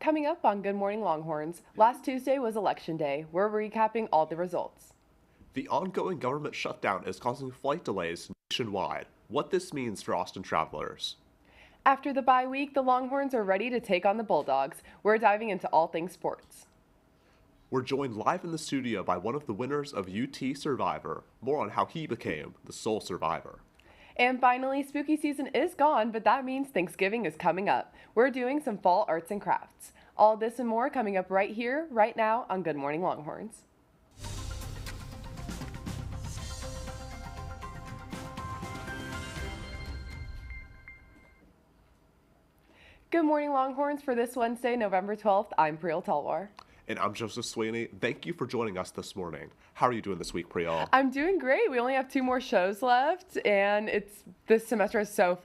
Coming up on Good Morning Longhorns, last Tuesday was Election Day. We're recapping all the results. The ongoing government shutdown is causing flight delays nationwide. What this means for Austin travelers. After the bye week, the Longhorns are ready to take on the Bulldogs. We're diving into all things sports. We're joined live in the studio by one of the winners of UT Survivor. More on how he became the sole survivor. And finally, spooky season is gone, but that means Thanksgiving is coming up. We're doing some fall arts and crafts. All this and more coming up right here, right now on Good Morning Longhorns. Good morning, Longhorns. For this Wednesday, November 12th, I'm Priyal Talwar. And I'm Joseph Sweeney. Thank you for joining us this morning. How are you doing this week, Priyal? I'm doing great. We only have 2 more shows left, and this semester has so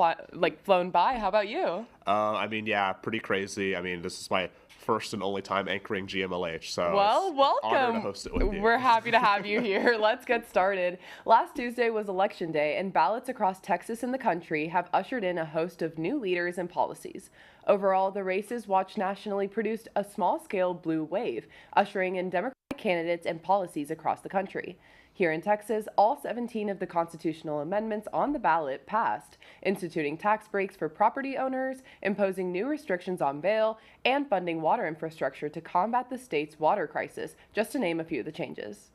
flown by. How about you? Yeah, pretty crazy. This is my first and only time anchoring GMLH, so well, it's welcome. An honor to host it with you. We're happy to have you here. Let's get started. Last Tuesday was Election Day, and ballots across Texas and the country have ushered in a host of new leaders and policies. Overall, the races watched nationally produced a small-scale blue wave, ushering in Democratic candidates and policies across the country. Here in Texas, all 17 of the constitutional amendments on the ballot passed, instituting tax breaks for property owners, imposing new restrictions on bail, and funding water infrastructure to combat the state's water crisis, just to name a few of the changes.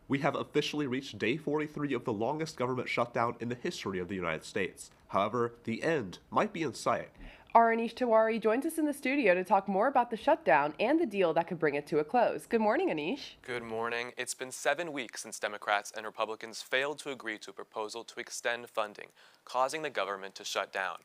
We have officially reached day 43 of the longest government shutdown in the history of the United States. However, the end might be in sight. Our Anish Tiwari joins us in the studio to talk more about the shutdown and the deal that could bring it to a close. Good morning, Anish. Good morning. It's been 7 weeks since Democrats and Republicans failed to agree to a proposal to extend funding, causing the government to shut down.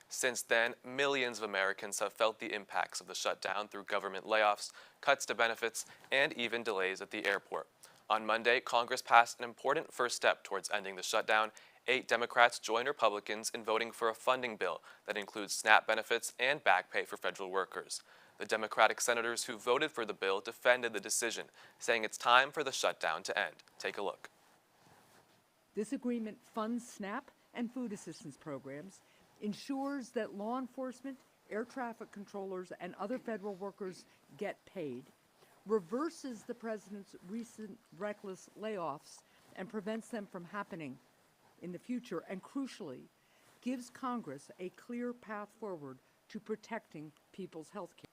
Since then, millions of Americans have felt the impacts of the shutdown through government layoffs, cuts to benefits, and even delays at the airport. On Monday, Congress passed an important first step towards ending the shutdown. 8 Democrats joined Republicans in voting for a funding bill that includes SNAP benefits and back pay for federal workers. The Democratic senators who voted for the bill defended the decision, saying it's time for the shutdown to end. Take a look. This agreement funds SNAP and food assistance programs, ensures that law enforcement, air traffic controllers, and other federal workers get paid, reverses the president's recent reckless layoffs and prevents them from happening in the future, and crucially, gives Congress a clear path forward to protecting people's health care.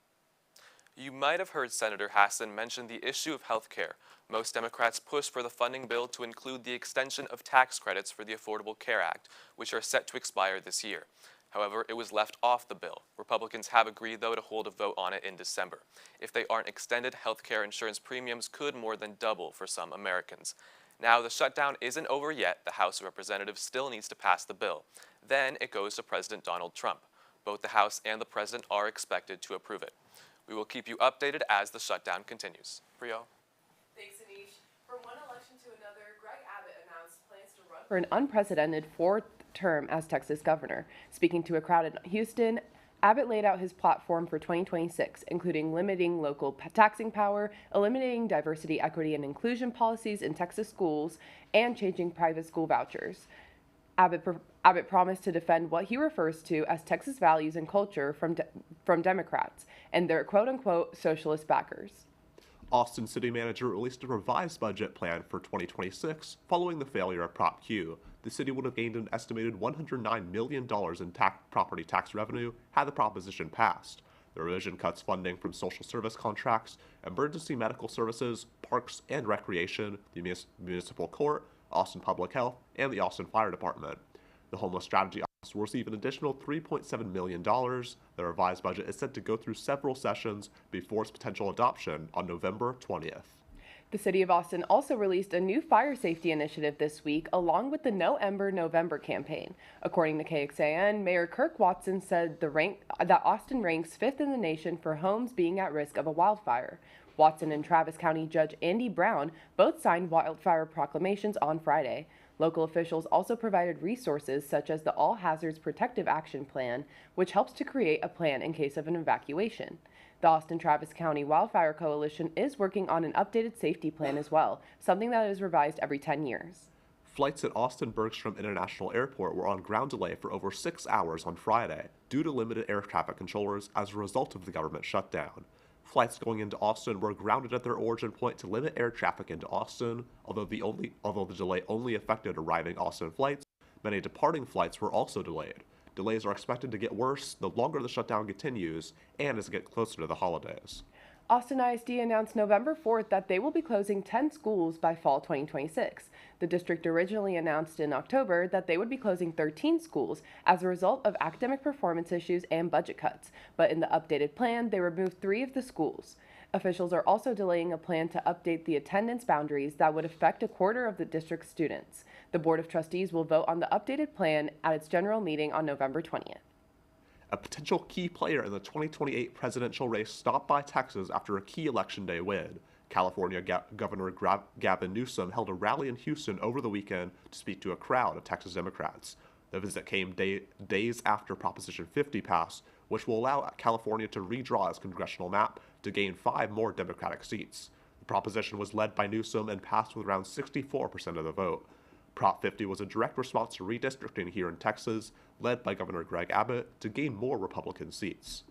You might have heard Senator Hassan mention the issue of health care. Most Democrats pushed for the funding bill to include the extension of tax credits for the Affordable Care Act, which are set to expire this year. However, it was left off the bill. Republicans have agreed, though, to hold a vote on it in December. If they aren't extended, health care insurance premiums could more than double for some Americans. Now, the shutdown isn't over yet. The House of Representatives still needs to pass the bill. Then it goes to President Donald Trump. Both the House and the President are expected to approve it. We will keep you updated as the shutdown continues. Priyal? Thanks, Anish. From one election to another, Greg Abbott announced plans to run for an unprecedented 4th term as Texas governor. Speaking to a crowd in Houston, Abbott laid out his platform for 2026, including limiting local taxing power, eliminating diversity, equity, and inclusion policies in Texas schools, and changing private school vouchers. Abbott promised to defend what he refers to as Texas values and culture from Democrats and their quote-unquote socialist backers. Austin City Manager released a revised budget plan for 2026 following the failure of Prop Q. The city would have gained an estimated $109 million in property tax revenue had the proposition passed. The revision cuts funding from social service contracts, emergency medical services, parks and recreation, the municipal court, Austin Public Health, and the Austin Fire Department. The Homeless Strategy Office will receive an additional $3.7 million. The revised budget is set to go through several sessions before its potential adoption on November 20th. The City of Austin also released a new fire safety initiative this week, along with the No Ember November campaign. According to KXAN, Mayor Kirk Watson said that Austin ranks 5th in the nation for homes being at risk of a wildfire. Watson and Travis County Judge Andy Brown both signed wildfire proclamations on Friday. Local officials also provided resources such as the All Hazards Protective Action Plan, which helps to create a plan in case of an evacuation. The Austin-Travis County Wildfire Coalition is working on an updated safety plan as well, something that is revised every 10 years. Flights at Austin Bergstrom International Airport were on ground delay for over 6 hours on Friday due to limited air traffic controllers as a result of the government shutdown. Flights going into Austin were grounded at their origin point to limit air traffic into Austin, although the delay only affected arriving Austin flights. Many departing flights were also delayed. Delays are expected to get worse the longer the shutdown continues and as it gets closer to the holidays. Austin ISD announced November 4th that they will be closing 10 schools by fall 2026. The district originally announced in October that they would be closing 13 schools as a result of academic performance issues and budget cuts, but in the updated plan, they removed 3 of the schools. Officials are also delaying a plan to update the attendance boundaries that would affect a quarter of the district's students. The Board of Trustees will vote on the updated plan at its general meeting on November 20th. A potential key player in the 2028 presidential race stopped by Texas after a key Election Day win. California Governor Gavin Newsom held a rally in Houston over the weekend to speak to a crowd of Texas Democrats. The visit came days after Proposition 50 passed, which will allow California to redraw its congressional map to gain 5 more Democratic seats. The proposition was led by Newsom and passed with around 64% of the vote. Prop 50 was a direct response to redistricting here in Texas, led by Governor Greg Abbott, to gain more Republican seats.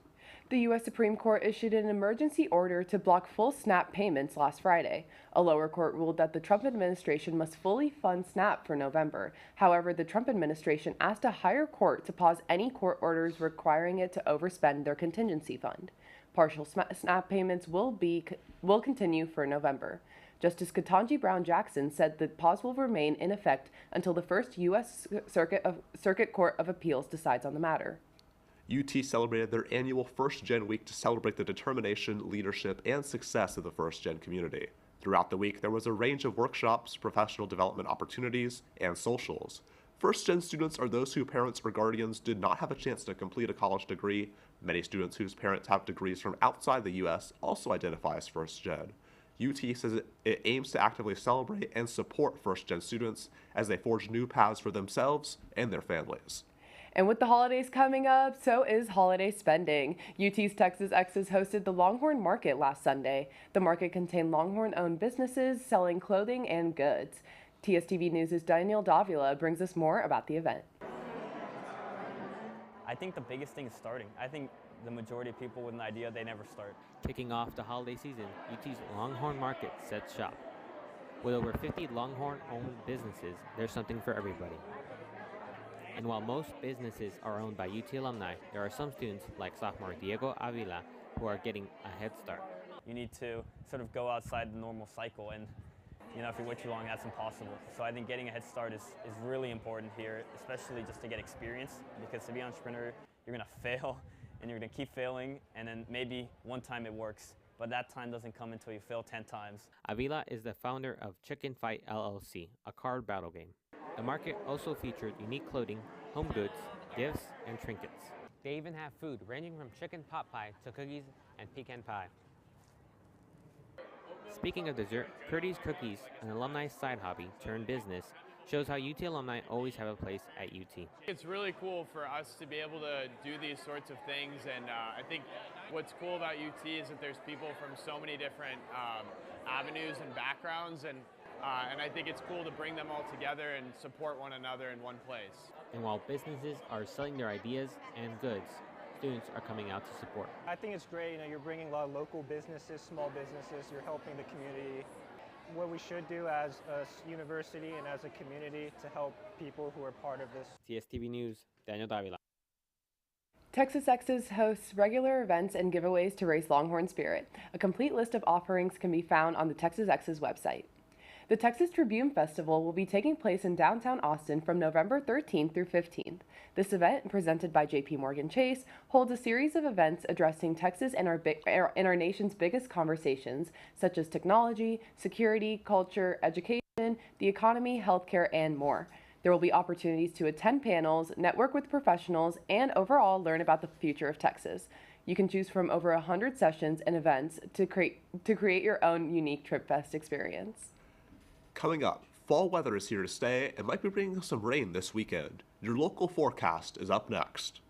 The U.S. Supreme Court issued an emergency order to block full SNAP payments last Friday. A lower court ruled that the Trump administration must fully fund SNAP for November. However, the Trump administration asked a higher court to pause any court orders requiring it to overspend their contingency fund. Partial SNAP payments will continue for November. Justice Ketanji Brown Jackson said the pause will remain in effect until the first U.S. Circuit Court of Appeals decides on the matter. UT celebrated their annual First Gen Week to celebrate the determination, leadership, and success of the First Gen community. Throughout the week, there was a range of workshops, professional development opportunities, and socials. First Gen students are those whose parents or guardians did not have a chance to complete a college degree. Many students whose parents have degrees from outside the U.S. also identify as First Gen. UT says it aims to actively celebrate and support First Gen students as they forge new paths for themselves and their families. And with the holidays coming up, so is holiday spending. UT's Texas Exes hosted the Longhorn Market last Sunday. The market contained Longhorn-owned businesses selling clothing and goods. TSTV News' Daniel Davila brings us more about the event. I think the biggest thing is starting. I think the majority of people with an idea, they never start. Kicking off the holiday season, UT's Longhorn Market sets shop. With over 50 Longhorn-owned businesses, there's something for everybody. And while most businesses are owned by UT alumni, there are some students, like sophomore Diego Avila, who are getting a head start. You need to sort of go outside the normal cycle, and if you wait too long, that's impossible. So I think getting a head start is really important here, especially just to get experience, because to be an entrepreneur, you're gonna fail, and you're gonna keep failing, and then maybe one time it works, but that time doesn't come until you fail 10 times. Avila is the founder of Chicken Fight LLC, a card battle game. The market also featured unique clothing, home goods, gifts, and trinkets. They even have food ranging from chicken pot pie to cookies and pecan pie. Speaking of dessert, Curdy's Cookies, an alumni side hobby turned business, shows how UT alumni always have a place at UT. It's really cool for us to be able to do these sorts of things, and I think what's cool about UT is that there's people from so many different avenues and backgrounds, and I think it's cool to bring them all together and support one another in one place. And while businesses are selling their ideas and goods, students are coming out to support. I think it's great, you're bringing a lot of local businesses, small businesses, you're helping the community. What we should do as a university and as a community to help people who are part of this. TSTV News, Daniel Davila. Texas Exes hosts regular events and giveaways to raise Longhorn spirit. A complete list of offerings can be found on the Texas Exes website. The Texas Tribune Festival will be taking place in downtown Austin from November 13th through 15th. This event, presented by J.P. Morgan Chase, holds a series of events addressing Texas and our nation's biggest conversations, such as technology, security, culture, education, the economy, healthcare, and more. There will be opportunities to attend panels, network with professionals, and overall learn about the future of Texas. You can choose from over 100 sessions and events to create your own unique TripFest experience. Coming up, fall weather is here to stay and might be bringing us some rain this weekend. Your local forecast is up next.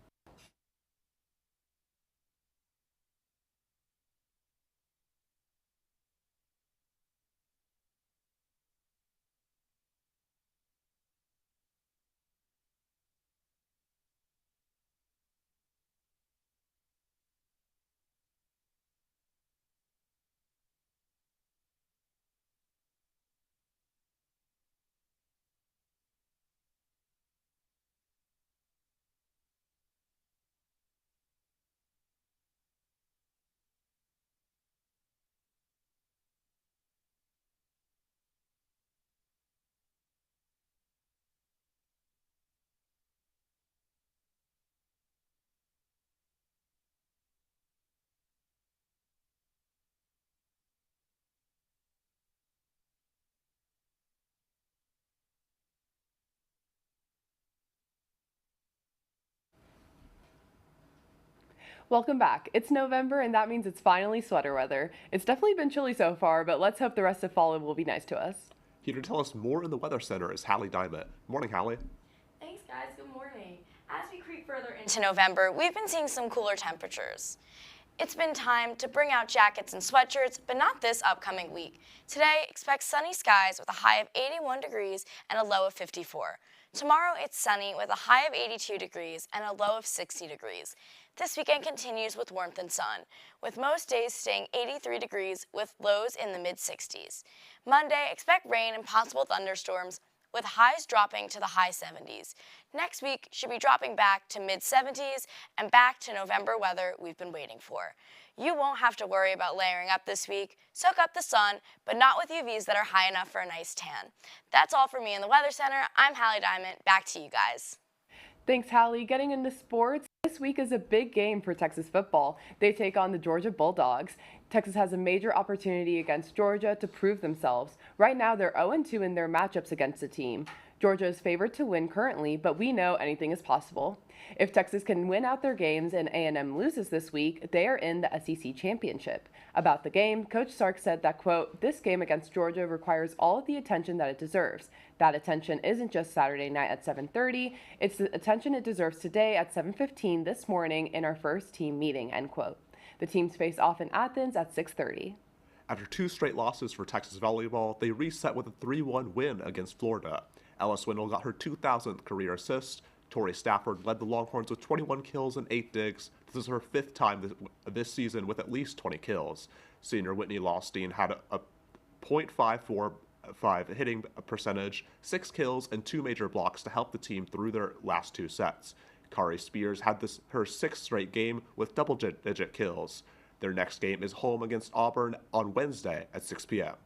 Welcome back. It's November, and that means it's finally sweater weather. It's definitely been chilly so far, but let's hope the rest of fall will be nice to us. Here to tell us more in the Weather Center is Hallie Diamond. Morning, Hallie. Thanks, guys. Good morning. As we creep further into November, we've been seeing some cooler temperatures. It's been time to bring out jackets and sweatshirts, but not this upcoming week. Today, expect sunny skies with a high of 81 degrees and a low of 54. Tomorrow, it's sunny with a high of 82 degrees and a low of 60 degrees. This weekend continues with warmth and sun, with most days staying 83 degrees with lows in the mid-60s. Monday, expect rain and possible thunderstorms, with highs dropping to the high 70s. Next week should be dropping back to mid-70s and back to November weather we've been waiting for. You won't have to worry about layering up this week. Soak up the sun, but not with UVs that are high enough for a nice tan. That's all for me in the Weather Center. I'm Hallie Diamond. Back to you guys. Thanks, Hallie. Getting into sports, this week is a big game for Texas football. They take on the Georgia Bulldogs. Texas has a major opportunity against Georgia to prove themselves. Right now, they're 0-2 in their matchups against the team. Georgia is favored to win currently, but we know anything is possible. If Texas can win out their games and A&M loses this week, they are in the SEC championship. About the game, Coach Sark said that, quote, "This game against Georgia requires all of the attention that it deserves. That attention isn't just Saturday night at 7:30, it's the attention it deserves today at 7:15 this morning in our first team meeting," end quote. The teams face off in Athens at 6:30. After 2 straight losses for Texas volleyball, they reset with a 3-1 win against Florida. Ella Swindle got her 2,000th career assist. Tori Stafford led the Longhorns with 21 kills and 8 digs. This is her 5th time this season with at least 20 kills. Senior Whitney Lawstein had a .545 hitting percentage, 6 kills, and 2 major blocks to help the team through their last 2 sets. Kari Spears had her 6th straight game with double-digit kills. Their next game is home against Auburn on Wednesday at 6 p.m.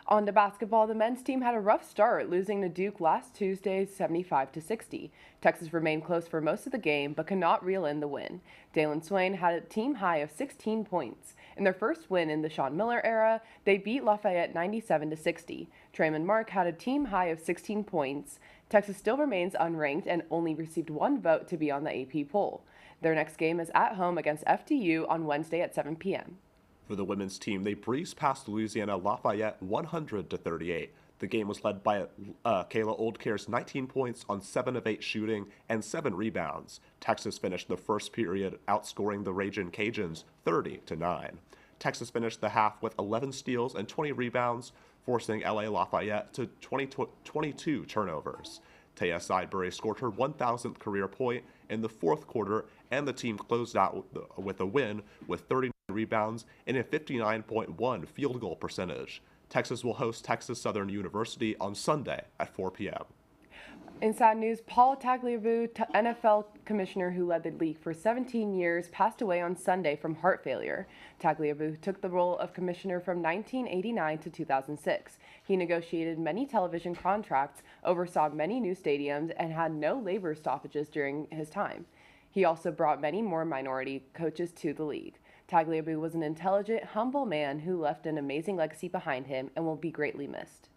On to basketball, the men's team had a rough start, losing to Duke last Tuesday 75-60. Texas remained close for most of the game, but could not reel in the win. Dalen Swain had a team high of 16 points. In their first win in the Sean Miller era, they beat Lafayette 97-60. Traymond Mark had a team high of 16 points. Texas still remains unranked and only received 1 vote to be on the AP poll. Their next game is at home against FDU on Wednesday at 7 p.m. For the women's team, they breezed past Louisiana Lafayette 100-38. The game was led by Kayla Oldcare's 19 points on 7 of 8 shooting and 7 rebounds. Texas finished the first period outscoring the Ragin' Cajuns 30-9. Texas finished the half with 11 steals and 20 rebounds, forcing LA Lafayette to 22 turnovers. Taya Sidebury scored her 1,000th career point in the 4th quarter, and the team closed out with a win with 39 rebounds and a 59.1 field goal percentage. Texas will host Texas Southern University on Sunday at 4 p.m. In sad news, Paul Tagliabue, NFL commissioner who led the league for 17 years, passed away on Sunday from heart failure. Tagliabue took the role of commissioner from 1989 to 2006. He negotiated many television contracts, oversaw many new stadiums, and had no labor stoppages during his time. He also brought many more minority coaches to the league. Tagliabue was an intelligent, humble man who left an amazing legacy behind him and will be greatly missed.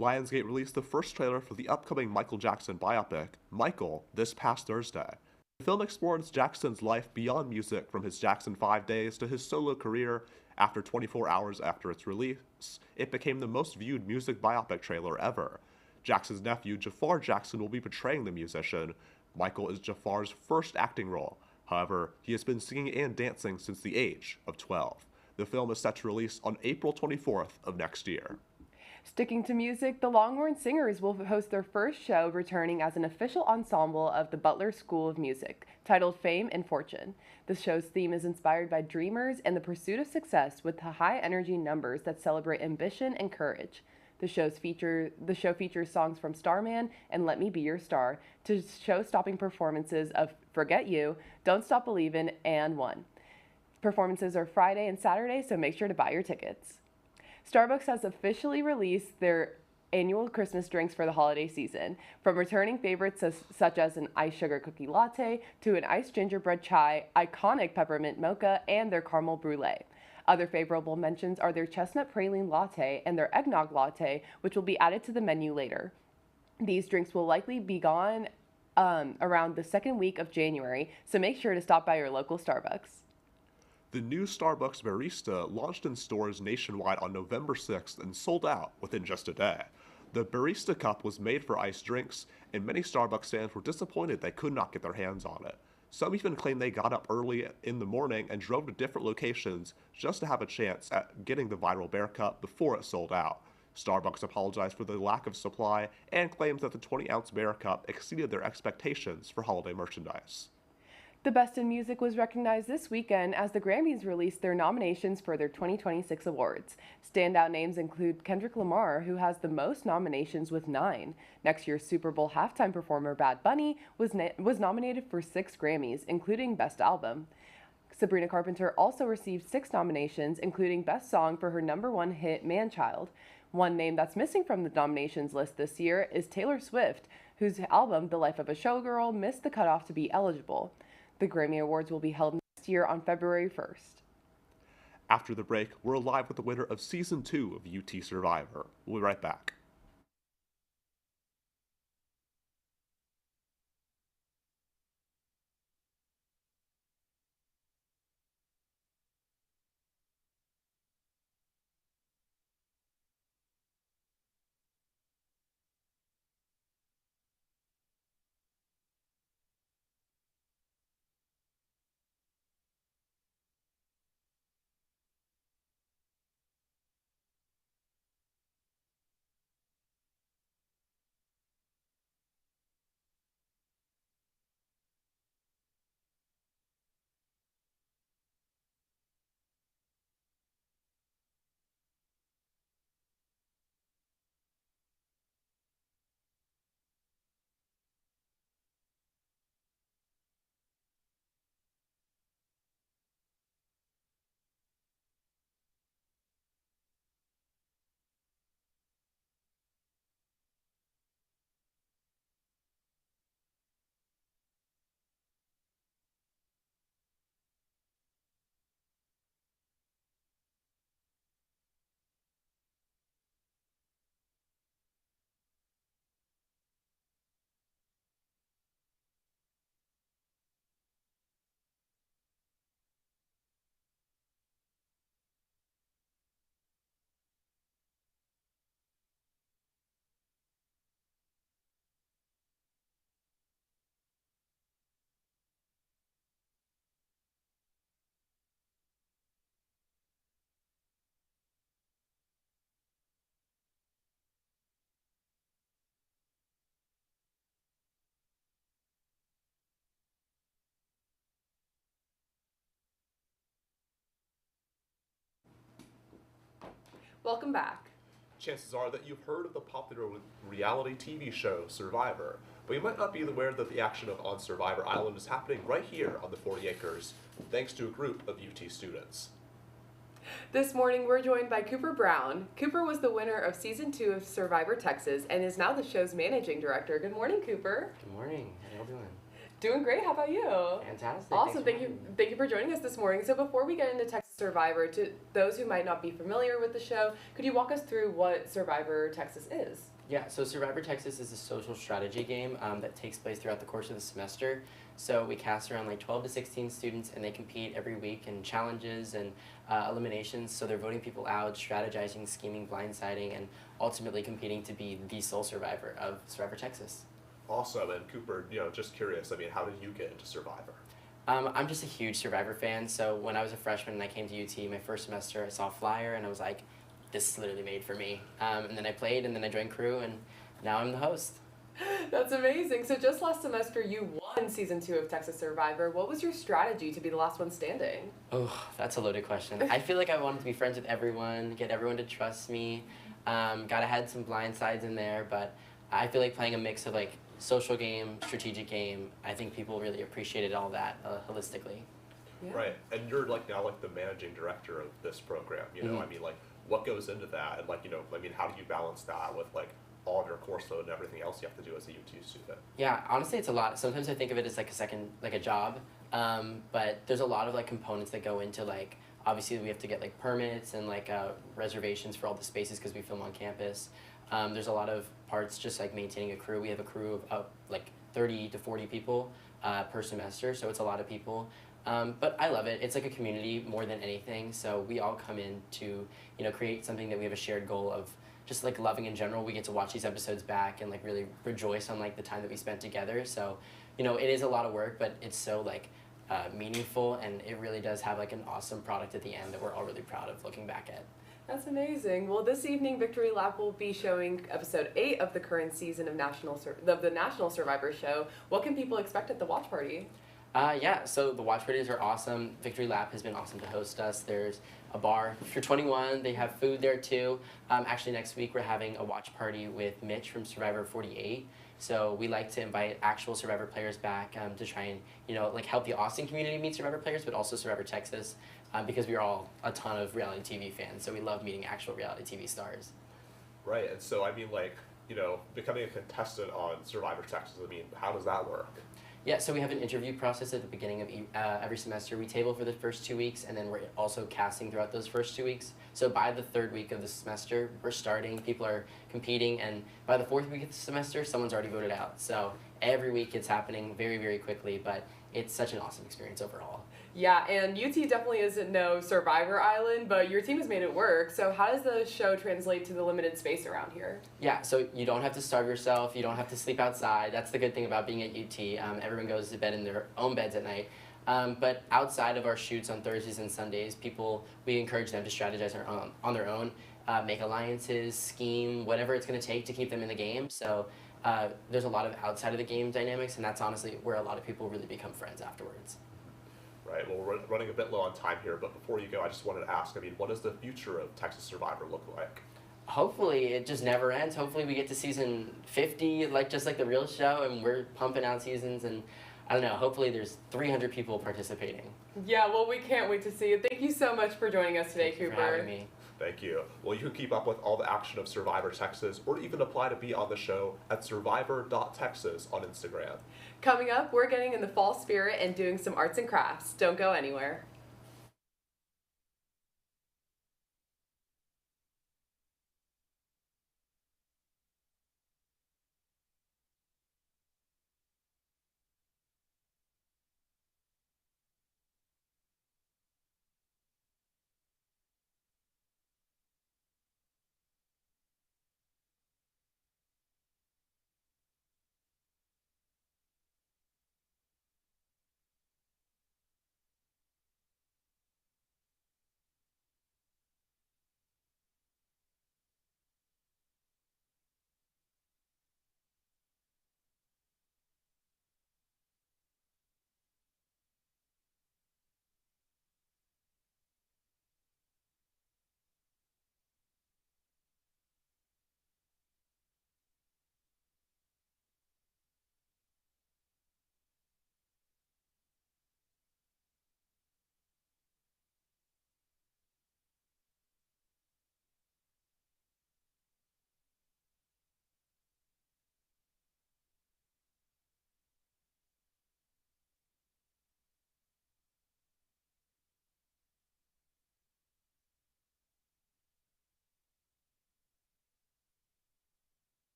Lionsgate released the first trailer for the upcoming Michael Jackson biopic, Michael, this past Thursday. The film explores Jackson's life beyond music, from his Jackson 5 days to his solo career. After 24 hours after its release, it became the most viewed music biopic trailer ever. Jackson's nephew, Jafar Jackson, will be portraying the musician. Michael is Jafar's first acting role. However, he has been singing and dancing since the age of 12. The film is set to release on April 24th of next year. Sticking to music, the Longhorn Singers will host their first show, returning as an official ensemble of the Butler School of Music, titled Fame and Fortune. The show's theme is inspired by dreamers and the pursuit of success, with high-energy numbers that celebrate ambition and courage. The show features songs from Starman and Let Me Be Your Star, to show-stopping performances of Forget You, Don't Stop Believin', and One. Performances are Friday and Saturday, so make sure to buy your tickets. Starbucks has officially released their annual Christmas drinks for the holiday season, from returning favorites such as an iced sugar cookie latte to an iced gingerbread chai, iconic peppermint mocha, and their caramel brulee. Other favorable mentions are their chestnut praline latte and their eggnog latte, which will be added to the menu later. These drinks will likely be gone around the second week of January, so make sure to stop by your local Starbucks. The new Starbucks Barista launched in stores nationwide on November 6th and sold out within just a day. The Barista Cup was made for iced drinks, and many Starbucks fans were disappointed they could not get their hands on it. Some even claimed they got up early in the morning and drove to different locations just to have a chance at getting the viral Bear Cup before it sold out. Starbucks apologized for the lack of supply and claims that the 20-ounce Bear Cup exceeded their expectations for holiday merchandise. The Best in Music was recognized this weekend as the Grammys released their nominations for their 2026 awards. Standout names include Kendrick Lamar, who has the most nominations with 9. Next year's Super Bowl halftime performer Bad Bunny was nominated for 6 Grammys, including Best Album. Sabrina Carpenter also received 6 nominations, including Best Song for her #1 hit Man-Child. One name that's missing from the nominations list this year is Taylor Swift, whose album The Life of a Showgirl missed the cutoff to be eligible. The Grammy Awards will be held next year on February 1st. After the break, we're live with the winner of Season 2 of UT Survivor. We'll be right back. Welcome back. Chances are that you've heard of the popular reality TV show Survivor, but you might not be aware that the action on Survivor Island is happening right here on the 40 acres, thanks to a group of UT students. This morning, we're joined by Cooper Brown. Cooper was the winner of Season 2 of Survivor Texas and is now the show's managing director. Good morning, Cooper. Good morning. How y'all doing? Doing great. How about you? Fantastic. Awesome. Thank you for joining us this morning. So before we get into Texas Survivor, to those who might not be familiar with the show, could you walk us through what Survivor Texas is? Yeah, so Survivor Texas is a social strategy game that takes place throughout the course of the semester. So we cast around like 12 to 16 students, and they compete every week in challenges and eliminations. So they're voting people out, strategizing, scheming, blindsiding, and ultimately competing to be the sole survivor of Survivor Texas. Awesome. And Cooper, just curious, how did you get into Survivor? I'm just a huge Survivor fan. So when I was a freshman and I came to UT my first semester, I saw a flyer and I was like, this is literally made for me. And then I played, and then I joined crew, and now I'm the host. That's amazing. So just last semester, you won Season 2 of Texas Survivor. What was your strategy to be the last one standing? Oh, that's a loaded question. I feel like I wanted to be friends with everyone, get everyone to trust me. Gotta had some blind sides in there, but I feel like playing a mix of like social game, strategic game, I think people really appreciated all that holistically. Yeah. Right, and you're now the managing director of this program, Mm-hmm. What goes into that, and how do you balance that with all of your course load and everything else you have to do as a UT student? Yeah, honestly, it's a lot. Sometimes I think of it as a job, but there's a lot of components that go into obviously we have to get permits and reservations for all the spaces because we film on campus. There's a lot of parts just maintaining a crew. We have a crew of 30 to 40 people per semester, so it's a lot of people. But I love it. It's like a community more than anything. So we all come in to, create something that we have a shared goal of just like loving in general. We get to watch these episodes back and like really rejoice on like the time that we spent together. So, it is a lot of work, but it's so like meaningful, and it really does have like an awesome product at the end that we're all really proud of looking back at. That's amazing. Well, this evening, Victory Lap will be showing episode 8 of the current season of the National Survivor Show. What can people expect at the watch party? Yeah, so the watch parties are awesome. Victory Lap has been awesome to host us. There's a bar. If you're 21, they have food there too. Actually, next week we're having a watch party with Mitch from Survivor 48. So we like to invite actual Survivor players back to try and, help the Austin community meet Survivor players, but also Survivor Texas, because we are all a ton of reality TV fans. So we love meeting actual reality TV stars. Right, and so becoming a contestant on Survivor Texas, how does that work? Yeah, so we have an interview process at the beginning of every semester. We table for the first 2 weeks, and then we're also casting throughout those first 2 weeks. So by the third week of the semester, we're starting, people are competing, and by the fourth week of the semester, someone's already voted out. So every week it's happening very, very quickly, but it's such an awesome experience overall. Yeah, and UT definitely isn't no Survivor Island, but your team has made it work. So how does the show translate to the limited space around here? Yeah, so you don't have to starve yourself. You don't have to sleep outside. That's the good thing about being at UT. Everyone goes to bed in their own beds at night. But outside of our shoots on Thursdays and Sundays, we encourage them to strategize on their own, make alliances, scheme, whatever it's going to take to keep them in the game. So there's a lot of outside of the game dynamics, and that's honestly where a lot of people really become friends afterwards. Right, well, we're running a bit low on time here, but before you go, I just wanted to ask, what does the future of Texas Survivor look like? Hopefully it just never ends. Hopefully we get to season 50, just like the real show, and we're pumping out seasons, and I don't know, hopefully there's 300 people participating. Yeah, well, we can't wait to see it. Thank you so much for joining us today, Cooper. Thank you for having me. Thank you. Well, you can keep up with all the action of Survivor Texas, or even apply to be on the show at survivor.texas on Instagram. Coming up, we're getting in the fall spirit and doing some arts and crafts. Don't go anywhere.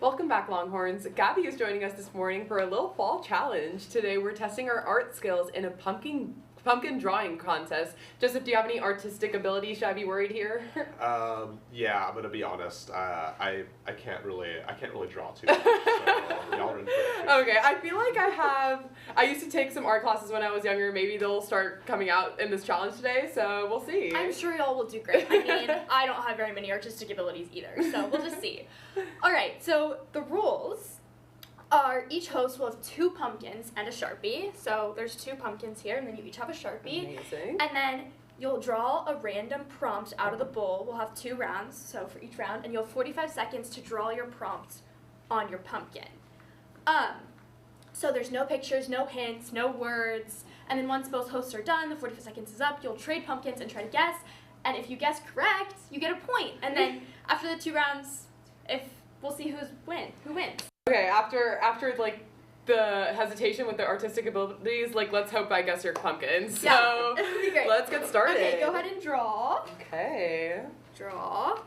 Welcome back, Longhorns. Gabby is joining us this morning for a little fall challenge. Today we're testing our art skills in a pumpkin drawing contest. Joseph, do you have any artistic ability? Should I be worried here? Yeah, I'm gonna be honest. I can't really draw too much. So y'all are in for it. Okay, I feel like I used to take some art classes when I was younger. Maybe they'll start coming out in this challenge today, so we'll see. I'm sure y'all will do great. I don't have very many artistic abilities either, so we'll just see. All right, so the rules are each host will have 2 pumpkins and a Sharpie. So there's 2 pumpkins here, and then you each have a Sharpie. Amazing. And then you'll draw a random prompt out of the bowl. We'll have 2 rounds, so for each round, and you'll have 45 seconds to draw your prompt on your pumpkin. So there's no pictures, no hints, no words, and then once both hosts are done, the 45 seconds is up, you'll trade pumpkins and try to guess, and if you guess correct, you get a point. And then after the 2 rounds, we'll see who wins. Okay, after like the hesitation with the artistic abilities, like let's hope I guess your pumpkins. Yeah, So it'll be great. let's get started. Okay, go ahead and draw. Okay. Draw.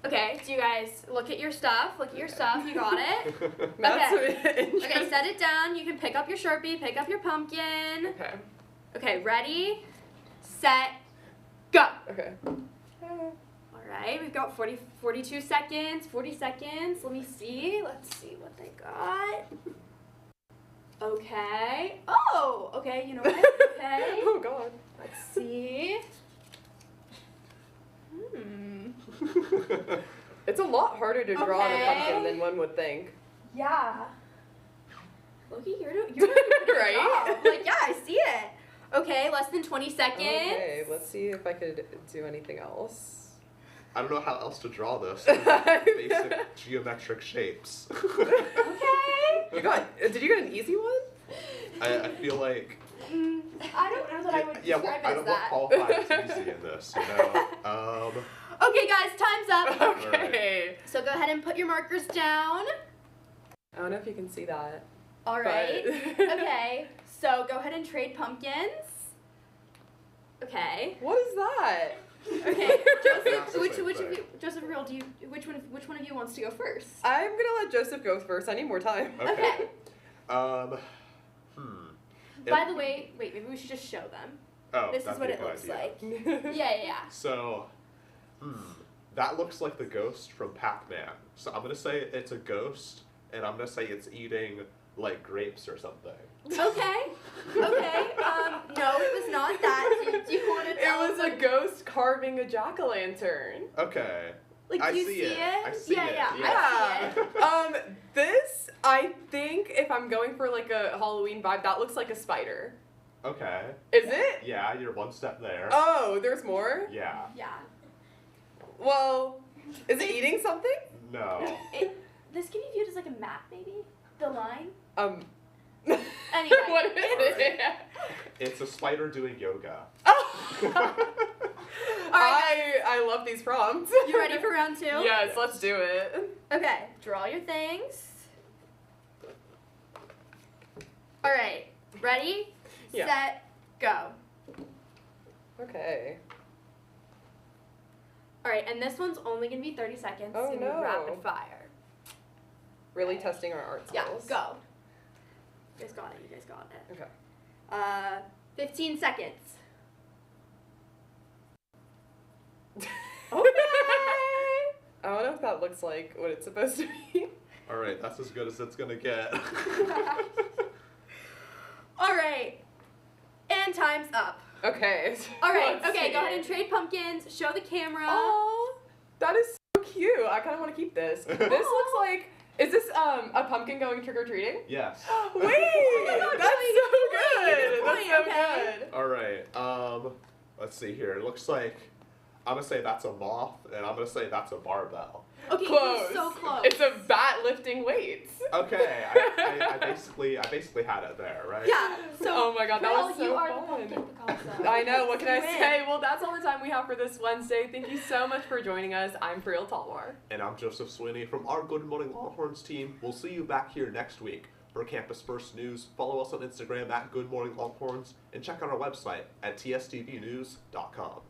Okay, so you guys look at your stuff. You got it. That's Okay, set it down. You can pick up your Sharpie, pick up your pumpkin. Okay. Okay, ready, set, go. Okay. All right, we've got 42 seconds, 40 seconds. Let's see what they got. Okay. Oh, okay, you know what? Okay. Oh, God. Let's see. It's a lot harder to draw the Okay. pumpkin than one would think. Yeah. Loki, you're doing a good Right? job. Like, yeah, I see it. Okay, less than 20 seconds. Okay, let's see if I could do anything else. I don't know how else to draw this. Basic geometric shapes. Okay. Did you get an easy one? I feel like. I don't know that I would Yeah, describe I it don't as that. qualify as easy in this, you know. Okay, guys, time's up. Okay. So go ahead and put your markers down. I don't know if you can see that. All right. But- Okay. So go ahead and trade pumpkins. Okay. What is that? Okay. That's Joseph, the which same of thing. you, Joseph Real, which one of you wants to go first? I'm gonna let Joseph go first. I need more time. Okay. By the way, wait, maybe we should just show them. Oh, This is that'd what be a it good looks idea. like. Yeah. So, that looks like the ghost from Pac-Man. So I'm gonna say it's a ghost, and I'm gonna say it's eating like grapes or something. Okay. No, it was not that. Do you want to tell It was us a ghost carving a jack-o'-lantern. Okay. Like, I do you see see it. it? I see it. Yeah. Yeah. I see it. This, I think, if I'm going for like a Halloween vibe, that looks like a spider. Okay. Is it? Yeah, you're one step there. Oh, there's more? Yeah. Yeah. Well, is it eating something? No. This can be viewed as like a map, maybe? The line? Anyway. What is it's- it? It's a spider doing yoga. I love these prompts. You ready for round 2? Yes, let's do it. Okay, draw your things. All right, ready, Yeah. set, go. Okay. All right, and this one's only gonna be 30 seconds. Oh, It's gonna be no. rapid fire. Really testing our art Yeah, skills. go. You guys got it. Okay. 15 seconds. Okay. I don't know if that looks like what it's supposed to be. All right, that's as good as it's gonna get. All right, and time's up. Okay. All right, Let's okay, see. go ahead and trade pumpkins. Show the camera. Oh, that is so cute. I kind of want to keep this. This looks like. Is this a pumpkin going trick or treating? Yes. Wait, God, that's really? so Good good. point, That's so okay. good. All right. Let's see here. It looks like I'm gonna say that's a moth, and I'm gonna say that's a barbell. Okay, Close. you're so close. It's a bat lifting weights. Okay. I basically had it there, right? Yeah. So, Oh my God, that Priyal, was so you are fun. the pumpkin Picasso. I know, what can I You win. say? Well, that's all the time we have for this Wednesday. Thank you so much for joining us. I'm Priyal Talwar. And I'm Joseph Sweeney from our Good Morning Longhorns team. We'll see you back here next week for Campus First News. Follow us on Instagram at Good Morning Longhorns and check out our website at tstvnews.com.